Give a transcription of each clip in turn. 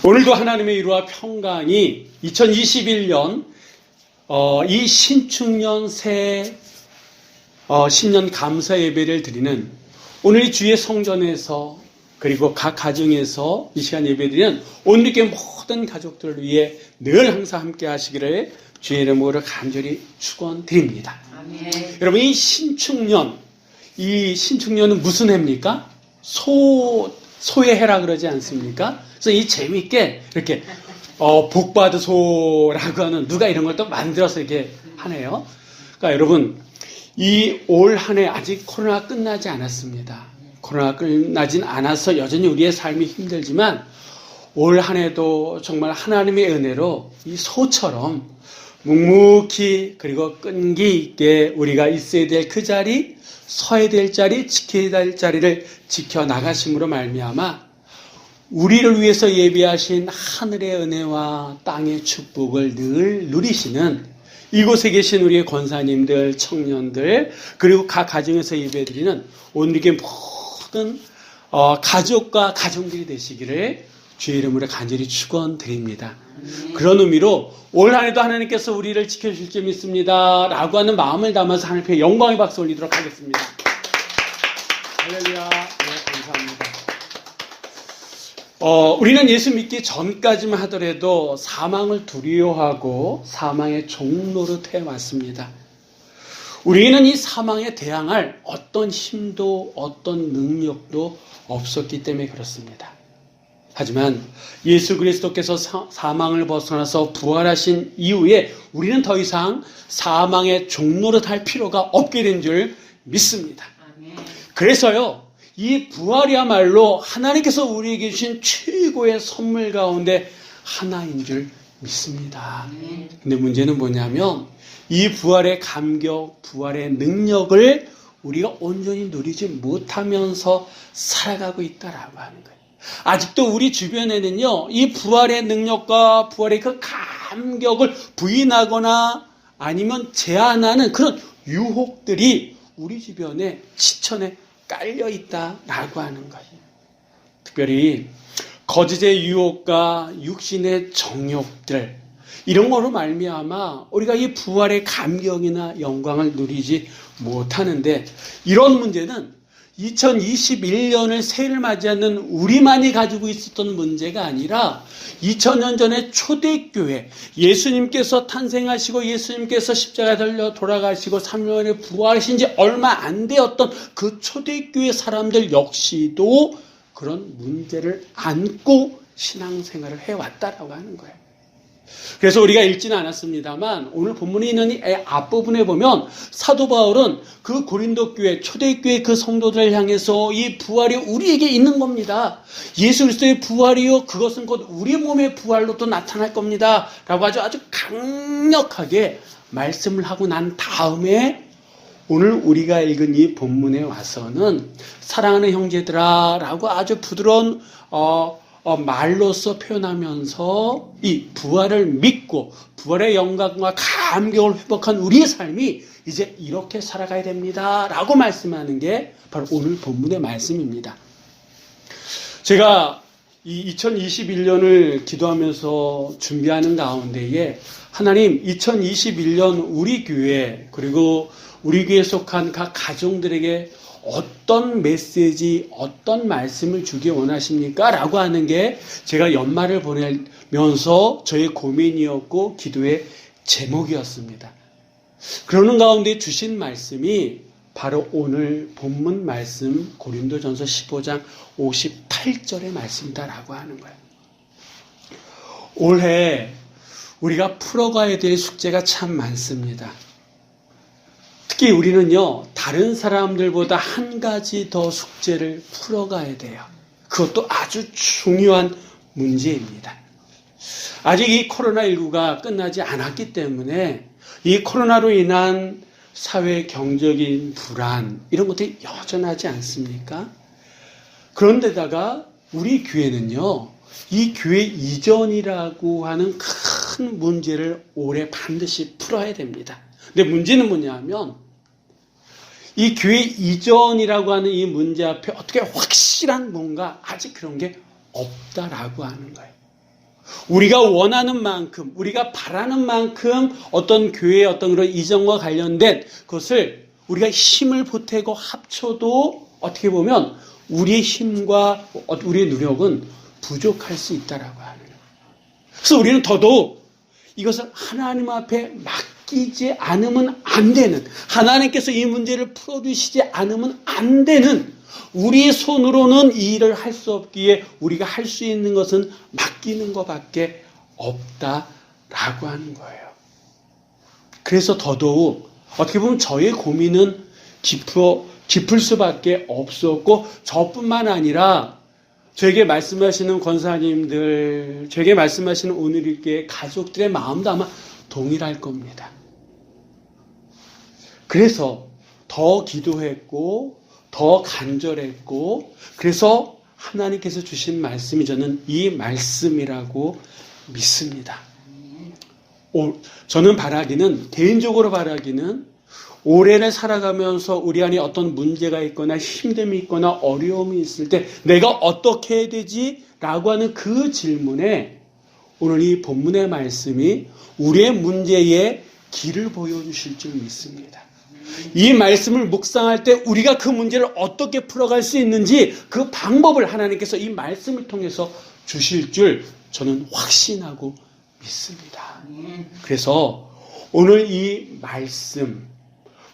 오늘도 하나님의 이루와 평강이 2021년 이 신축년 새 신년 감사 예배를 드리는 오늘 이 주의 성전에서 그리고 각 가정에서 이 시간 예배드리는 오늘 교회 모든 가족들을 위해 늘 항상 함께 하시기를 주의 이름으로 간절히 축원드립니다. 아멘. 여러분, 이 신축년은 무슨 해입니까? 소의 해라 그러지 않습니까? 그래서 이 재미있게 이렇게 복받은 소라고 하는 누가 이런 걸 또 만들어서 이렇게 하네요. 그러니까 여러분, 이 올 한 해 아직 코로나 끝나지 않았습니다. 코로나 끝나진 않아서 여전히 우리의 삶이 힘들지만 올 한 해도 정말 하나님의 은혜로 이 소처럼 묵묵히 그리고 끈기 있게 우리가 있어야 될 그 자리, 서야 될 자리, 지켜야 될 자리를 지켜나가심으로 말미암아 우리를 위해서 예비하신 하늘의 은혜와 땅의 축복을 늘 누리시는 이곳에 계신 우리의 권사님들, 청년들, 그리고 각 가정에서 예배드리는 오늘의 모든 가족과 가정들이 되시기를 주의 이름으로 간절히 축원드립니다. 그런 의미로 올 한 해도 하나님께서 우리를 지켜주실 줄 믿습니다 라고 하는 마음을 담아서 하나님께 영광의 박수 올리도록 하겠습니다. 할렐루야. 네, 감사합니다. 우리는 예수 믿기 전까지만 하더라도 사망을 두려워하고 사망의 종노릇 해왔습니다. 우리는 이 사망에 대항할 어떤 힘도 어떤 능력도 없었기 때문에 그렇습니다. 하지만 예수 그리스도께서 사망을 벗어나서 부활하신 이후에 우리는 더 이상 사망의 종노릇 할 필요가 없게 된 줄 믿습니다. 그래서요, 이 부활이야말로 하나님께서 우리에게 주신 최고의 선물 가운데 하나인 줄 믿습니다. 근데 문제는 뭐냐면 이 부활의 감격, 부활의 능력을 우리가 온전히 누리지 못하면서 살아가고 있다라고 하는 거예요. 아직도 우리 주변에는요, 이 부활의 능력과 부활의 그 감격을 부인하거나 아니면 제한하는 그런 유혹들이 우리 주변에 지천에 깔려 있다라고 하는 거예요. 특별히 거짓의 유혹과 육신의 정욕들, 이런 거로 말미암아 우리가 이 부활의 감격이나 영광을 누리지 못하는데, 이런 문제는 2021년을 새해를 맞이하는 우리만이 가지고 있었던 문제가 아니라 2000년 전에 초대교회, 예수님께서 탄생하시고 예수님께서 십자가에 달려 돌아가시고 3년 만에 부활하신 지 얼마 안 되었던 그 초대교회 사람들 역시도 그런 문제를 안고 신앙생활을 해왔다라고 하는 거예요. 그래서 우리가 읽지는 않았습니다만 오늘 본문에 있는 이 앞부분에 보면 사도 바울은 그 고린도 교회, 초대교회 그 성도들을 향해서 이 부활이 우리에게 있는 겁니다. 예수 그리스도의 부활이요, 그것은 곧 우리 몸의 부활로 또 나타날 겁니다 라고 아주 강력하게 말씀을 하고 난 다음에 오늘 우리가 읽은 이 본문에 와서는 사랑하는 형제들아 라고 아주 부드러운 말로써 표현하면서 이 부활을 믿고 부활의 영광과 감격을 회복한 우리의 삶이 이제 이렇게 살아가야 됩니다 라고 말씀하는 게 바로 오늘 본문의 말씀입니다. 제가 이 2021년을 기도하면서 준비하는 가운데에 하나님, 2021년 우리 교회 그리고 우리 교회에 속한 각 가정들에게 어떤 메시지, 어떤 말씀을 주기 원하십니까? 라고 하는 게 제가 연말을 보내면서 저의 고민이었고 기도의 제목이었습니다. 그러는 가운데 주신 말씀이 바로 오늘 본문 말씀 고린도전서 15장 58절의 말씀이다라고 하는 거예요. 올해 우리가 풀어가야 될 숙제가 참 많습니다. 특히 우리는요, 다른 사람들보다 한 가지 더 숙제를 풀어가야 돼요. 그것도 아주 중요한 문제입니다. 아직 이 코로나19가 끝나지 않았기 때문에 이 코로나로 인한 사회 경제적인 불안, 이런 것들이 여전하지 않습니까? 그런데다가 우리 교회는요, 이 교회 이전이라고 하는 큰 문제를 올해 반드시 풀어야 됩니다. 근데 문제는 뭐냐면 이 교회 이전이라고 하는 이 문제 앞에 어떻게 확실한 뭔가 아직 그런 게 없다라고 하는 거예요. 우리가 원하는 만큼, 우리가 바라는 만큼 어떤 교회의 어떤 그런 이전과 관련된 그것을 우리가 힘을 보태고 합쳐도 어떻게 보면 우리의 힘과 우리의 노력은 부족할 수 있다라고 하는 거예요. 그래서 우리는 더더욱 이것을 하나님 앞에 맡기지 않으면 안 되는, 하나님께서 이 문제를 풀어주시지 않으면 안 되는, 우리의 손으로는 이 일을 할 수 없기에 우리가 할 수 있는 것은 맡기는 것밖에 없다라고 하는 거예요. 그래서 더더욱 어떻게 보면 저의 고민은 깊을 수밖에 없었고, 저뿐만 아니라 저에게 말씀하시는 권사님들, 저에게 말씀하시는 오늘 읽기의 가족들의 마음도 아마 동일할 겁니다. 그래서 더 기도했고 더 간절했고, 그래서 하나님께서 주신 말씀이 저는 이 말씀이라고 믿습니다. 저는 개인적으로 바라기는 올해를 살아가면서 우리 안에 어떤 문제가 있거나 힘듦이 있거나 어려움이 있을 때 내가 어떻게 해야 되지? 라고 하는 그 질문에 오늘 이 본문의 말씀이 우리의 문제에 길을 보여주실 줄 믿습니다. 이 말씀을 묵상할 때 우리가 그 문제를 어떻게 풀어갈 수 있는지 그 방법을 하나님께서 이 말씀을 통해서 주실 줄 저는 확신하고 믿습니다. 그래서 오늘 이 말씀,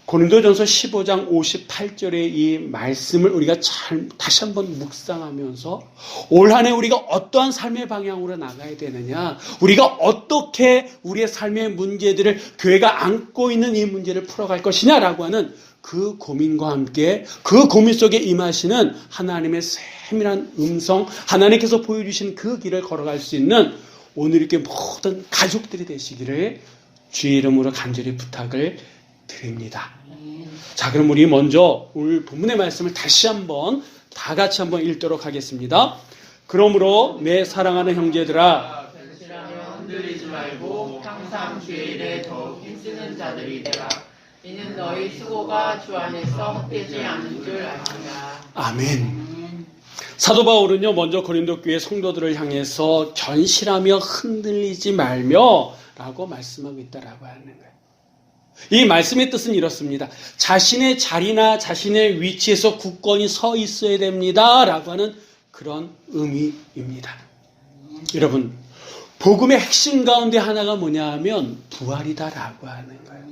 고린도전서 15장 58절의 이 말씀을 우리가 다시 한번 묵상하면서 올 한 해 우리가 어떠한 삶의 방향으로 나가야 되느냐, 우리가 어떻게 우리의 삶의 문제들을, 교회가 안고 있는 이 문제를 풀어갈 것이냐라고 하는 그 고민과 함께 그 고민 속에 임하시는 하나님의 세밀한 음성, 하나님께서 보여주신 그 길을 걸어갈 수 있는 오늘 이렇게 모든 가족들이 되시기를 주의 이름으로 간절히 부탁을 드립니다. 자, 그럼 우리 먼저 오늘 본문의 말씀을 다시 한번 다 같이 한번 읽도록 하겠습니다. 그러므로 내 사랑하는 형제들아, 변실하며 흔들리지 말고 항상 주의 일에 더욱 힘쓰는 자들이 되라. 이는 너희 수고가 주 안에서 헛되지 않는 줄 알지라. 아멘. 사도 바울은요, 먼저 고린도 교회 성도들을 향해서 견실하며 흔들리지 말며 라고 말씀하고 있다라고 하는 거예요. 이 말씀의 뜻은 이렇습니다. 자신의 자리나 자신의 위치에서 굳건히 서 있어야 됩니다 라고 하는 그런 의미입니다. 여러분, 복음의 핵심 가운데 하나가 뭐냐 하면 부활이다라고 하는 거예요.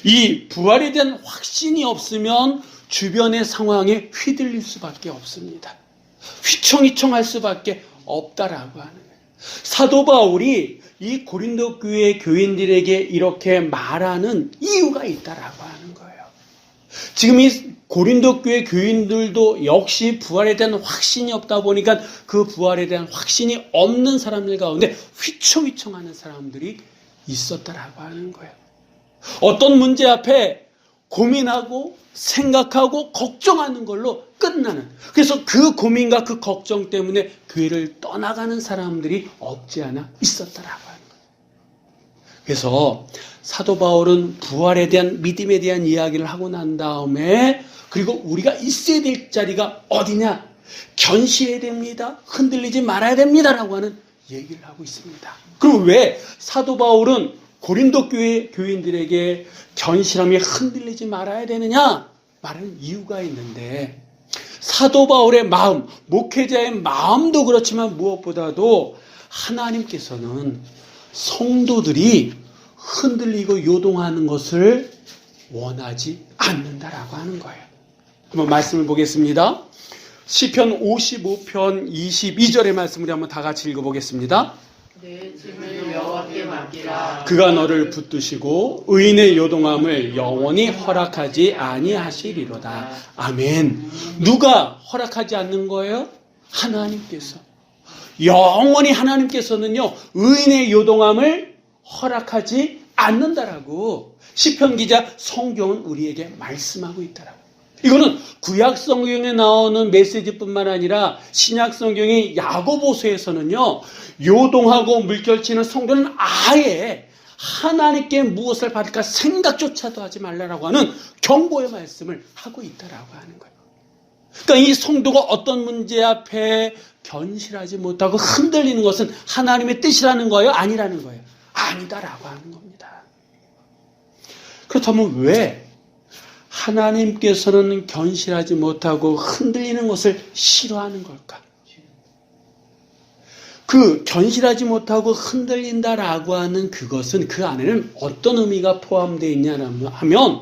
이 부활에 대한 확신이 없으면 주변의 상황에 휘둘릴 수밖에 없습니다. 휘청휘청할 수밖에 없다라고 하는 거예요. 사도 바울이 이 고린도 교회 교인들에게 이렇게 말하는 이유가 있다라고 하는 거예요. 지금 이 고린도 교회 교인들도 역시 부활에 대한 확신이 없다 보니까 그 부활에 대한 확신이 없는 사람들 가운데 휘청휘청하는 사람들이 있었다라고 하는 거예요. 어떤 문제 앞에 고민하고 생각하고 걱정하는 걸로 끝나는, 그래서 그 고민과 그 걱정 때문에 교회를 떠나가는 사람들이 없지 않아 있었다라고 하는 거예요. 그래서 사도 바울은 부활에 대한 믿음에 대한 이야기를 하고 난 다음에, 그리고 우리가 있어야 될 자리가 어디냐, 견시해야 됩니다, 흔들리지 말아야 됩니다라고 하는 얘기를 하고 있습니다. 그럼 왜 사도 바울은 고린도 교회 교인들에게 견실함이 흔들리지 말아야 되느냐 말하는 이유가 있는데, 사도 바울의 마음, 목회자의 마음도 그렇지만 무엇보다도 하나님께서는 성도들이 흔들리고 요동하는 것을 원하지 않는다라고 하는 거예요. 한번 말씀을 보겠습니다. 시편 55편 22절의 말씀을 한번 다 같이 읽어보겠습니다. 내 짐을 여호와께 맡기라. 그가 너를 붙드시고 의인의 요동함을 영원히 허락하지 아니하시리로다. 아멘. 누가 허락하지 않는 거예요? 하나님께서. 영원히 하나님께서는요, 의인의 요동함을 허락하지 않는다라고 시편 기자 성경은 우리에게 말씀하고 있다라고. 이거는 구약 성경에 나오는 메시지뿐만 아니라 신약 성경의 야고보서에서는요, 요동하고 물결치는 성도는 아예 하나님께 무엇을 받을까 생각조차도 하지 말라라고 하는 경고의 말씀을 하고 있다라고 하는 거예요. 그러니까 이 성도가 어떤 문제 앞에 견실하지 못하고 흔들리는 것은 하나님의 뜻이라는 거예요? 아니라는 거예요? 아니다라고 하는 겁니다. 그렇다면 왜 하나님께서는 견실하지 못하고 흔들리는 것을 싫어하는 걸까? 그 견실하지 못하고 흔들린다라고 하는 그것은 그 안에는 어떤 의미가 포함되어 있냐면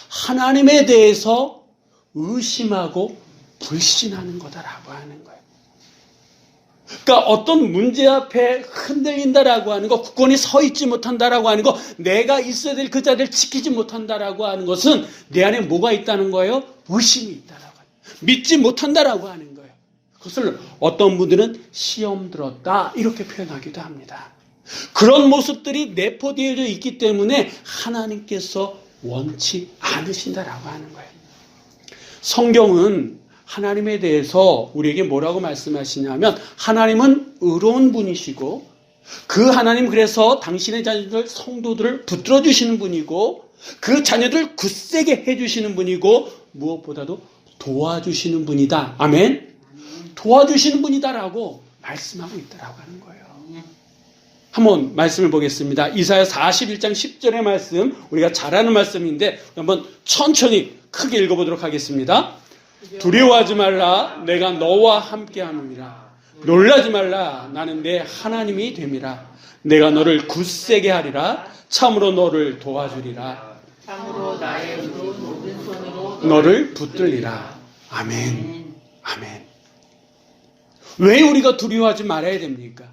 하나님에 대해서 의심하고 불신하는 거다라고 하는 거예요. 그러니까 어떤 문제 앞에 흔들린다라고 하는 거, 굳건히 서 있지 못한다라고 하는 거, 내가 있어야 될 그 자리를 지키지 못한다라고 하는 것은 내 안에 뭐가 있다는 거예요? 의심이 있다라고 하는 거예요. 믿지 못한다라고 하는 거예요. 그것을 어떤 분들은 시험 들었다 이렇게 표현하기도 합니다. 그런 모습들이 내포되어 있기 때문에 하나님께서 원치 않으신다라고 하는 거예요. 성경은 하나님에 대해서 우리에게 뭐라고 말씀하시냐면 하나님은 의로운 분이시고 그 하나님 그래서 당신의 자녀들 성도들을 붙들어 주시는 분이고 그 자녀들을 굳세게 해주시는 분이고 무엇보다도 도와주시는 분이다. 아멘. 도와주시는 분이다라고 말씀하고 있다라고 하는 거예요. 한번 말씀을 보겠습니다. 이사야 41장 10절의 말씀, 우리가 잘 아는 말씀인데 한번 천천히 크게 읽어보도록 하겠습니다. 두려워하지 말라, 내가 너와 함께하느니라. 놀라지 말라, 나는 내 하나님이 됨이라. 내가 너를 굳세게 하리라. 참으로 너를 도와주리라. 참으로 나의 모든 손으로 너를 붙들리라. 아멘. 아멘. 왜 우리가 두려워하지 말아야 됩니까?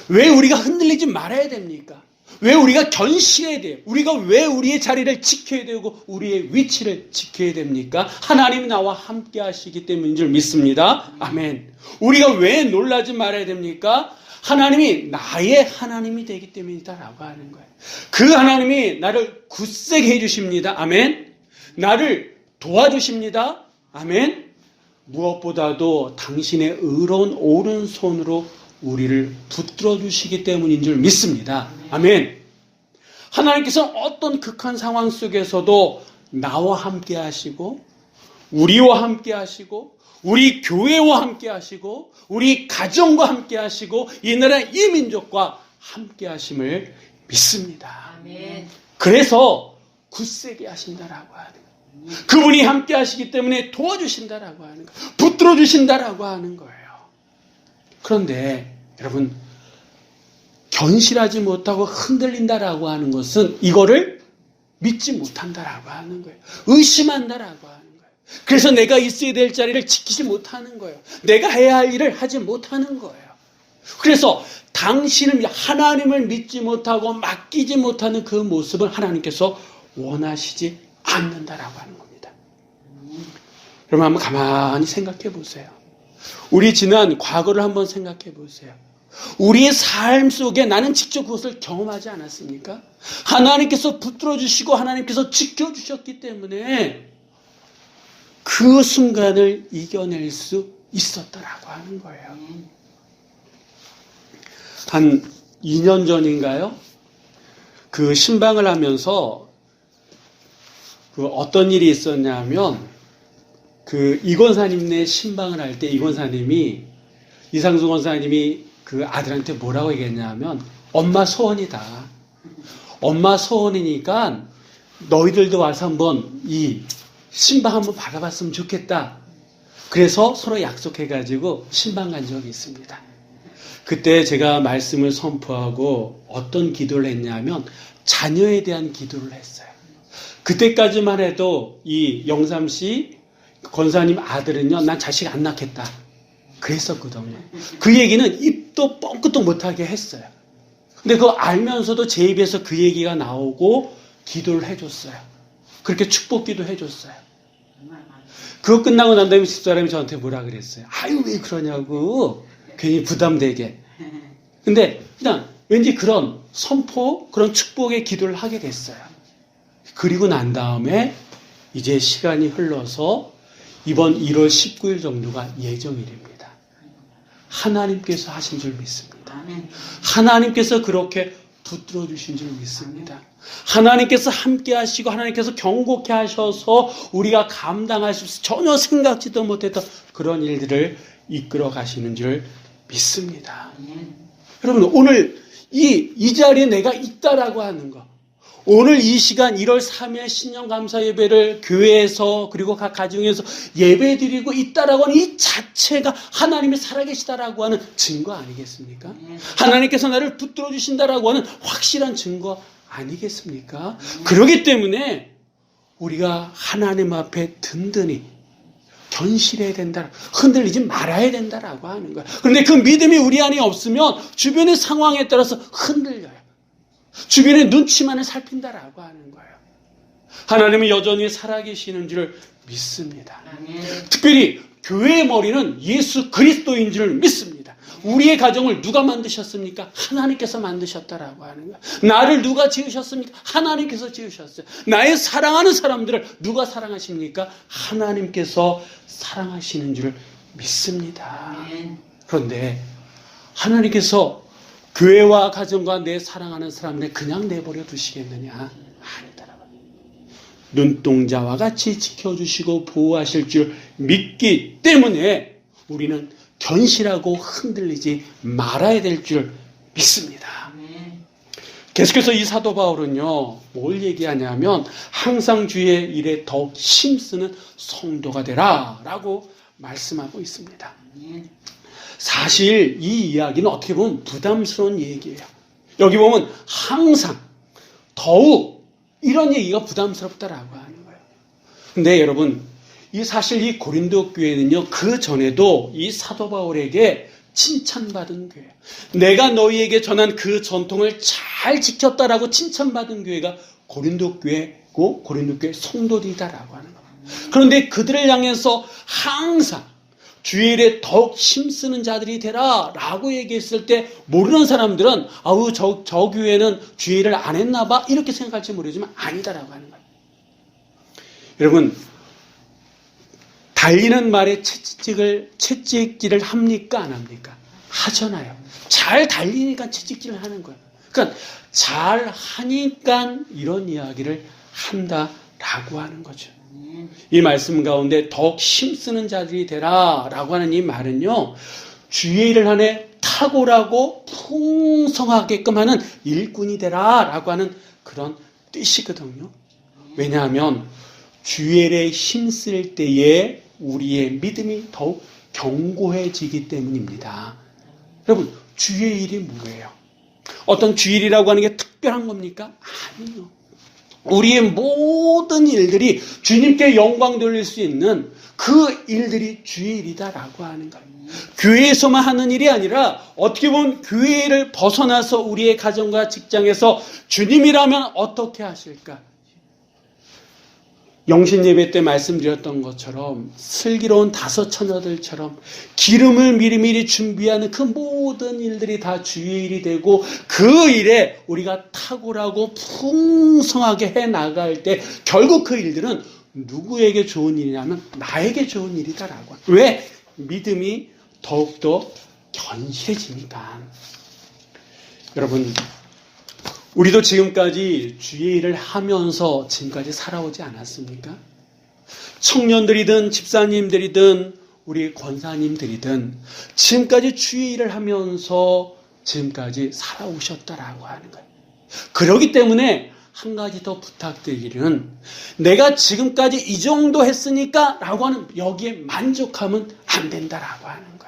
왜 우리가 흔들리지 말아야 됩니까? 왜 우리가 견실해야 돼요? 우리가 왜 우리의 자리를 지켜야 되고 우리의 위치를 지켜야 됩니까? 하나님이 나와 함께 하시기 때문인 줄 믿습니다. 아멘. 우리가 왜 놀라지 말아야 됩니까? 하나님이 나의 하나님이 되기 때문이다라고 하는 거예요. 그 하나님이 나를 굳세게 해주십니다. 아멘. 나를 도와주십니다. 아멘. 무엇보다도 당신의 의로운 오른손으로 우리를 붙들어 주시기 때문인 줄 믿습니다. 아멘. 하나님께서는 어떤 극한 상황 속에서도 나와 함께 하시고 우리와 함께 하시고 우리 교회와 함께 하시고 우리 가정과 함께 하시고 이 나라 이 민족과 함께 하심을 믿습니다. 아멘. 그래서 굳세게 하신다라고 하는 거예요. 그분이 함께 하시기 때문에 도와주신다라고 하는 거예요. 붙들어 주신다라고 하는 거예요. 그런데 여러분 견실하지 못하고 흔들린다라고 하는 것은 이거를 믿지 못한다라고 하는 거예요. 의심한다라고 하는 거예요. 그래서 내가 있어야 될 자리를 지키지 못하는 거예요. 내가 해야 할 일을 하지 못하는 거예요. 그래서 당신을 하나님을 믿지 못하고 맡기지 못하는 그 모습을 하나님께서 원하시지 않는다라고 하는 겁니다. 여러분 한번 가만히 생각해 보세요. 우리 지난 과거를 한번 생각해 보세요. 우리의 삶 속에 나는 직접 그것을 경험하지 않았습니까? 하나님께서 붙들어 주시고 하나님께서 지켜주셨기 때문에 그 순간을 이겨낼 수 있었다라고 하는 거예요. 한 2년 전인가요? 그 신방을 하면서 그 어떤 일이 있었냐면 그 이 권사님네 신방을 할 때 이 권사님이 이상수 권사님이 그 아들한테 뭐라고 얘기했냐면 엄마 소원이다. 엄마 소원이니까 너희들도 와서 한번 이 신방 한번 박아봤으면 좋겠다. 그래서 서로 약속해가지고 신방 간 적이 있습니다. 그때 제가 말씀을 선포하고 어떤 기도를 했냐면 자녀에 대한 기도를 했어요. 그때까지만 해도 이 영삼씨 권사님 아들은요, 난 자식 안 낳겠다. 그랬었거든요. 그 얘기는 입도 뻥끗도 못하게 했어요. 근데 그거 알면서도 제 입에서 그 얘기가 나오고 기도를 해줬어요. 그렇게 축복기도 해줬어요. 그거 끝나고 난 다음에 집사람이 저한테 뭐라 그랬어요. 아유, 왜 그러냐고. 괜히 부담되게. 근데 그냥 왠지 그런 선포, 그런 축복의 기도를 하게 됐어요. 그리고 난 다음에 이제 시간이 흘러서 이번 1월 19일 정도가 예정일입니다. 하나님께서 하신 줄 믿습니다. 하나님께서 그렇게 붙들어 주신 줄 믿습니다. 하나님께서 함께 하시고 하나님께서 경고케 하셔서 우리가 감당할 수 없이 전혀 생각지도 못했던 그런 일들을 이끌어 가시는 줄 믿습니다. 여러분, 오늘 이 자리에 내가 있다라고 하는 것, 오늘 이 시간 1월 3일 신년 감사 예배를 교회에서 그리고 각 가정에서 예배 드리고 있다라고 하는 이 자체가 하나님이 살아계시다라고 하는 증거 아니겠습니까? 하나님께서 나를 붙들어 주신다라고 하는 확실한 증거 아니겠습니까? 그렇기 때문에 우리가 하나님 앞에 든든히 견실해야 된다, 흔들리지 말아야 된다라고 하는 거야. 그런데 그 믿음이 우리 안에 없으면 주변의 상황에 따라서 흔들려요. 주변의 눈치만을 살핀다라고 하는 거예요. 하나님은 여전히 살아계시는 줄 믿습니다. 특별히 교회의 머리는 예수 그리스도인 줄 믿습니다. 우리의 가정을 누가 만드셨습니까? 하나님께서 만드셨다라고 하는 거예요. 나를 누가 지으셨습니까? 하나님께서 지으셨어요. 나의 사랑하는 사람들을 누가 사랑하십니까? 하나님께서 사랑하시는 줄 믿습니다. 그런데 하나님께서 교회와 가정과 내 사랑하는 사람들 그냥 내버려 두시겠느냐? 아니다라고. 눈동자와 같이 지켜주시고 보호하실 줄 믿기 때문에 우리는 견실하고 흔들리지 말아야 될 줄 믿습니다. 계속해서 이 사도 바울은요, 뭘 얘기하냐면 항상 주의 일에 더욱 힘쓰는 성도가 되라 라고 말씀하고 있습니다. 사실 이 이야기는 어떻게 보면 부담스러운 얘기예요. 여기 보면 항상, 더욱 이런 얘기가 부담스럽다라고 하는 거예요. 근데 여러분, 사실 이 고린도 교회는요, 그 전에도 이 사도 바울에게 칭찬받은 교회예요. 내가 너희에게 전한 그 전통을 잘 지켰다라고 칭찬받은 교회가 고린도 교회고 고린도 교회 성도들이다라고 하는 거예요. 그런데 그들을 향해서 항상 주의 일에 더욱 힘쓰는 자들이 되라 라고 얘기했을 때 모르는 사람들은 아우 저 교회는 주의 일을 안 했나 봐 이렇게 생각할지 모르지만 아니다라고 하는 거예요. 여러분, 달리는 말에 채찍질을 합니까 안 합니까? 하잖아요. 잘 달리니까 채찍질을 하는 거예요. 그러니까 잘 하니까 이런 이야기를 한다라고 하는 거죠. 이 말씀 가운데 더욱 힘쓰는 자들이 되라 라고 하는 이 말은요, 주의 일을 하네 탁월하고 풍성하게끔 하는 일꾼이 되라 라고 하는 그런 뜻이거든요. 왜냐하면 주의 일에 힘쓸 때에 우리의 믿음이 더욱 견고해지기 때문입니다. 여러분, 주의 일이 뭐예요? 어떤 주일이라고 하는 게 특별한 겁니까? 아니요. 우리의 모든 일들이 주님께 영광 돌릴 수 있는 그 일들이 주의 일이다라고 하는 거예요. 교회에서만 하는 일이 아니라 어떻게 보면 교회를 벗어나서 우리의 가정과 직장에서 주님이라면 어떻게 하실까? 영신 예배 때 말씀드렸던 것처럼 슬기로운 다섯 처녀들처럼 기름을 미리미리 준비하는 그 모든 일들이 다 주의 일이 되고 그 일에 우리가 탁월하고 풍성하게 해나갈 때 결국 그 일들은 누구에게 좋은 일이냐면 나에게 좋은 일이다라고. 왜? 믿음이 더욱더 견실해지니까. 여러분, 우리도 지금까지 주의 일을 하면서 지금까지 살아오지 않았습니까? 청년들이든 집사님들이든 우리 권사님들이든 지금까지 주의 일을 하면서 지금까지 살아오셨다라고 하는 거예요. 그렇기 때문에 한 가지 더 부탁드리기는 내가 지금까지 이 정도 했으니까 라고 하는 여기에 만족하면 안 된다라고 하는 거예요.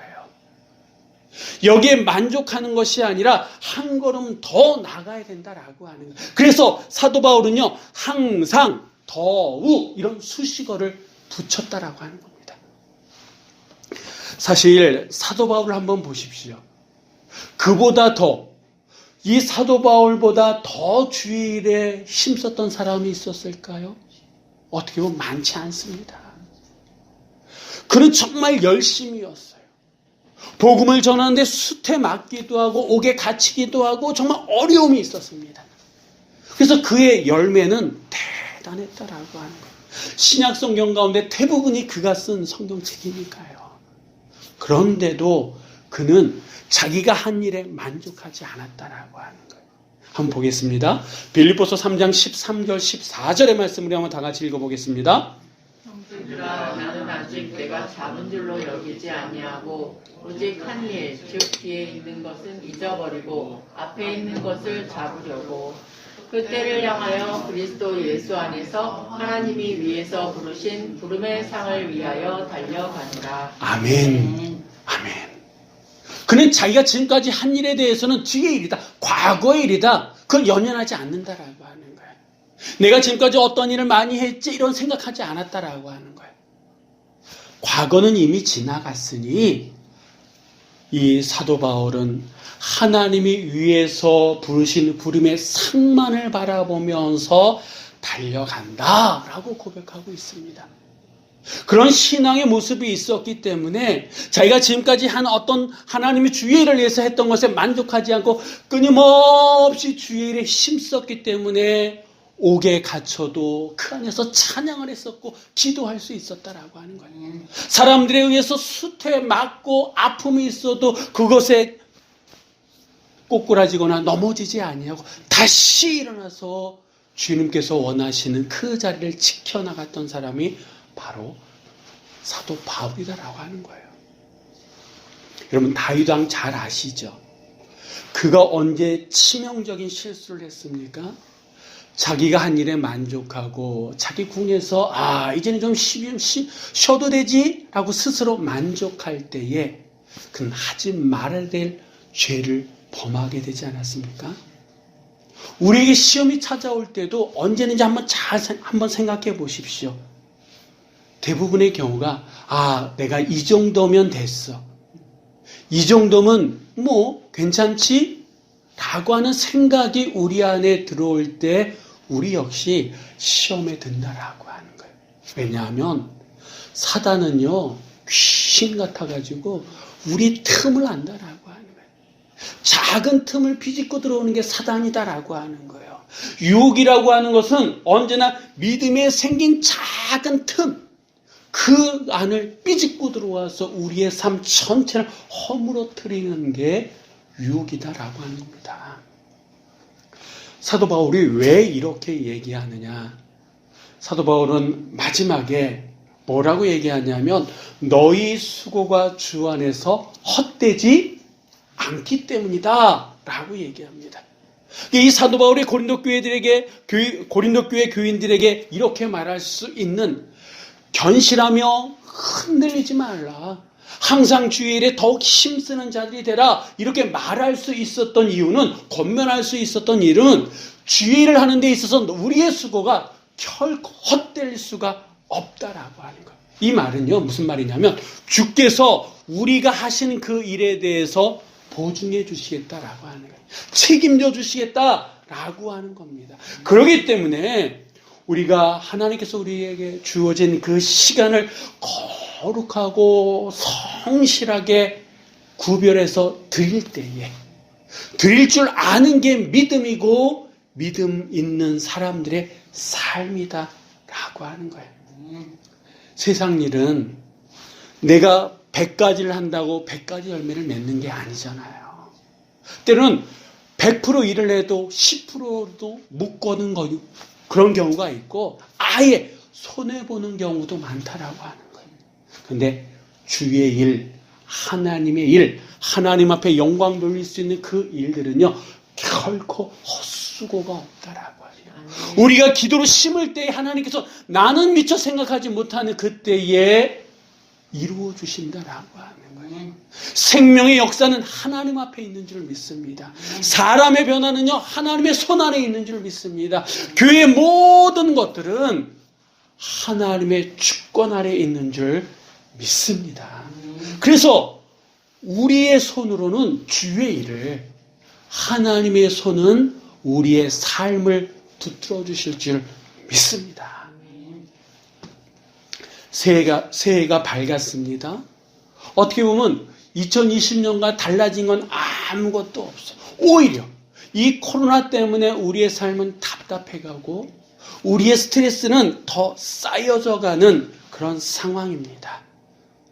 여기에 만족하는 것이 아니라 한 걸음 더 나가야 된다라고 하는 거예요. 그래서 사도 바울은요, 항상 더욱 이런 수식어를 붙였다라고 하는 겁니다. 사실 사도 바울을 한번 보십시오. 그보다 더, 이 사도 바울보다 더 주의 일에 힘썼던 사람이 있었을까요? 어떻게 보면 많지 않습니다. 그는 정말 열심이었어요. 복음을 전하는데 숯에 맞기도 하고 옥에 갇히기도 하고 정말 어려움이 있었습니다. 그래서 그의 열매는 대단했다라고 하는 거예요. 신약 성경 가운데 대부분이 그가 쓴 성경책이니까요. 그런데도 그는 자기가 한 일에 만족하지 않았다라고 하는 거예요. 한번 보겠습니다. 빌립보서 3장 13절 14절의 말씀을 한번 다 같이 읽어보겠습니다. 형제들아 나는 아직 내가 잡은 줄로 여기지 아니하고 오직 한 일, 즉 뒤에 있는 것은 잊어버리고 앞에 있는 것을 잡으려고 그 때를 향하여 그리스도 예수 안에서 하나님이 위에서 부르신 부름의 상을 위하여 달려가노라. 아멘. 아멘. 그는 자기가 지금까지 한 일에 대해서는 뒤의 일이다, 과거의 일이다, 그걸 연연하지 않는다라고 하는 거예요. 내가 지금까지 어떤 일을 많이 했지 이런 생각하지 않았다라고 하는 거예요. 과거는 이미 지나갔으니 이 사도 바울은 하나님이 위에서 부르신 부름의 상만을 바라보면서 달려간다라고 고백하고 있습니다. 그런 신앙의 모습이 있었기 때문에 자기가 지금까지 한 어떤 하나님의 주의 일을 위해서 했던 것에 만족하지 않고 끊임없이 주의 일에 힘썼기 때문에 옥에 갇혀도 그 안에서 찬양을 했었고 기도할 수 있었다라고 하는 거예요. 사람들에 의해서 수태에 맞고 아픔이 있어도 그것에 꼬꾸라지거나 넘어지지 아니하고 다시 일어나서 주님께서 원하시는 그 자리를 지켜나갔던 사람이 바로 사도 바울이다라고 하는 거예요. 여러분 다윗 왕 잘 아시죠? 그가 언제 치명적인 실수를 했습니까? 자기가 한 일에 만족하고 자기 궁에서 이제는 좀 쉬어도 되지 라고 스스로 만족할 때에 그는 하지 말아야 될 죄를 범하게 되지 않았습니까? 우리에게 시험이 찾아올 때도 언제든지 한번 생각해 보십시오. 대부분의 경우가 내가 이 정도면 됐어, 이 정도면 뭐 괜찮지? 라고 하는 생각이 우리 안에 들어올 때 우리 역시 시험에 든다라고 하는 거예요. 왜냐하면 사단은요 귀신 같아가지고 우리 틈을 안다라고 하는 거예요. 작은 틈을 비집고 들어오는 게 사단이다라고 하는 거예요. 유혹이라고 하는 것은 언제나 믿음에 생긴 작은 틈, 그 안을 삐집고 들어와서 우리의 삶 전체를 허물어뜨리는 게 유혹이다라고 하는 겁니다. 사도 바울이 왜 이렇게 얘기하느냐? 사도 바울은 마지막에 뭐라고 얘기하냐면 너희 수고가 주 안에서 헛되지 않기 때문이다 라고 얘기합니다. 이 사도 바울이 고린도 교회 교인들에게 이렇게 말할 수 있는, 견실하며 흔들리지 말라, 항상 주의 일에 더욱 힘쓰는 자들이 되라, 이렇게 말할 수 있었던 이유는, 권면할 수 있었던 일은 주의 일을 하는 데 있어서 우리의 수고가 결코 헛될 수가 없다라고 하는 거예요. 이 말은요 무슨 말이냐면 주께서 우리가 하신 그 일에 대해서 보증해 주시겠다라고 하는 거예요. 책임져 주시겠다라고 하는 겁니다. 그렇기 때문에 우리가 하나님께서 우리에게 주어진 그 시간을 거룩하고 성실하게 구별해서 드릴 때에, 드릴 줄 아는 게 믿음이고 믿음 있는 사람들의 삶이다 라고 하는 거예요. 세상 일은 내가 100가지를 한다고 100가지 열매를 맺는 게 아니잖아요. 때로는 100% 일을 해도 10%도 못 거는 그런 경우가 있고 아예 손해보는 경우도 많다라고 하는 거예요. 그런데 주의 일, 하나님의 일, 하나님 앞에 영광 돌릴 수 있는 그 일들은요 결코 헛수고가 없다라고 하죠. 우리가 기도로 심을 때 하나님께서 나는 미처 생각하지 못하는 그때에 이루어 주신다라고 하는 거예요. 생명의 역사는 하나님 앞에 있는 줄 믿습니다. 사람의 변화는요 하나님의 손 안에 있는 줄 믿습니다. 교회의 모든 것들은 하나님의 주권 아래 있는 줄 믿습니다. 그래서 우리의 손으로는 주의 일을, 하나님의 손은 우리의 삶을 붙들어 주실 줄 믿습니다. 새해가 밝았습니다. 어떻게 보면 2020년과 달라진 건 아무것도 없어. 오히려 이 코로나 때문에 우리의 삶은 답답해가고 우리의 스트레스는 더 쌓여져 가는 그런 상황입니다.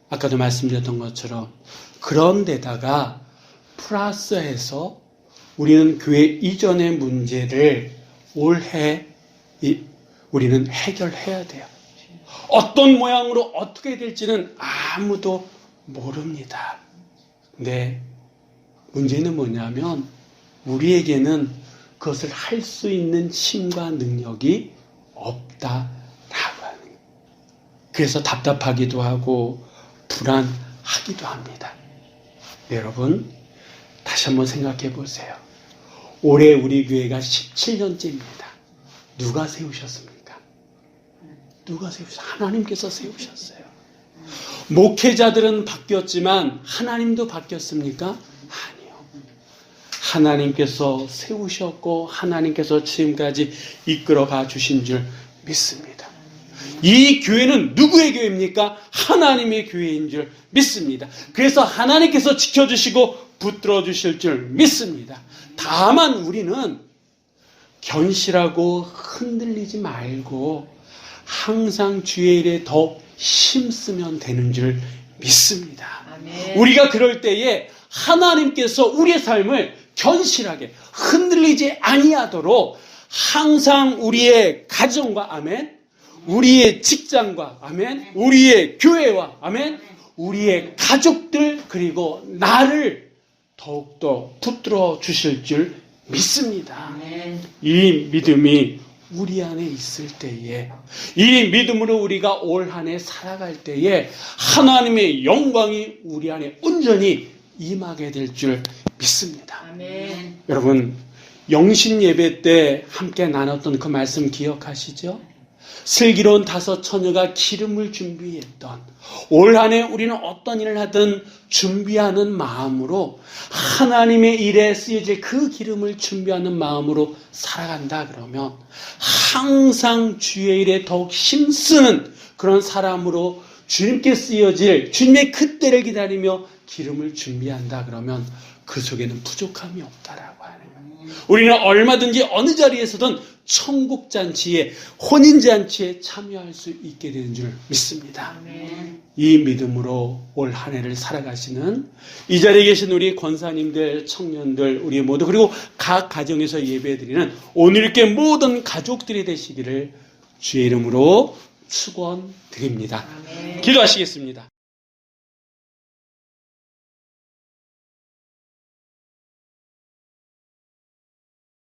아까도 말씀드렸던 것처럼 그런데다가 플러스해서 우리는 교회 이전의 문제를 올해 우리는 해결해야 돼요. 어떤 모양으로 어떻게 될지는 아무도 모릅니다. 근데 문제는 뭐냐면 우리에게는 그것을 할 수 있는 힘과 능력이 없다라고 하는 거예요. 그래서 답답하기도 하고 불안하기도 합니다. 여러분, 다시 한번 생각해 보세요. 올해 우리 교회가 17년째입니다. 누가 세우셨습니까? 누가 세우셨어요? 하나님께서 세우셨어요. 목회자들은 바뀌었지만 하나님도 바뀌었습니까? 아니요. 하나님께서 세우셨고 하나님께서 지금까지 이끌어가 주신 줄 믿습니다. 이 교회는 누구의 교회입니까? 하나님의 교회인 줄 믿습니다. 그래서 하나님께서 지켜주시고 붙들어 주실 줄 믿습니다. 다만 우리는 견실하고 흔들리지 말고 항상 주의 일에 더 힘쓰면 되는 줄 믿습니다. 아멘. 우리가 그럴 때에 하나님께서 우리의 삶을 견실하게 흔들리지 아니하도록 항상 우리의 가정과 아멘, 우리의 직장과 아멘, 우리의 교회와 아멘, 우리의 가족들 그리고 나를 더욱더 붙들어 주실 줄 믿습니다. 아멘. 이 믿음이 우리 안에 있을 때에, 이 믿음으로 우리가 올 한 해 살아갈 때에 하나님의 영광이 우리 안에 온전히 임하게 될 줄 믿습니다. 아멘. 여러분, 영신 예배 때 함께 나눴던 그 말씀 기억하시죠? 슬기로운 5 처녀가 기름을 준비했던, 올 한 해 우리는 어떤 일을 하든 준비하는 마음으로 하나님의 일에 쓰여질 그 기름을 준비하는 마음으로 살아간다 그러면 항상 주의 일에 더욱 힘쓰는 그런 사람으로 주님께 쓰여질 주님의 그때를 기다리며 기름을 준비한다 그러면 그 속에는 부족함이 없다라고 하는 거예요. 우리는 얼마든지 어느 자리에서든 천국잔치에, 혼인잔치에 참여할 수 있게 되는 줄 믿습니다. 아멘. 이 믿음으로 올 한 해를 살아가시는 이 자리에 계신 우리 권사님들, 청년들, 우리 모두 그리고 각 가정에서 예배드리는 오늘 이렇게 모든 가족들이 되시기를 주의 이름으로 축원드립니다. 아멘. 기도하시겠습니다.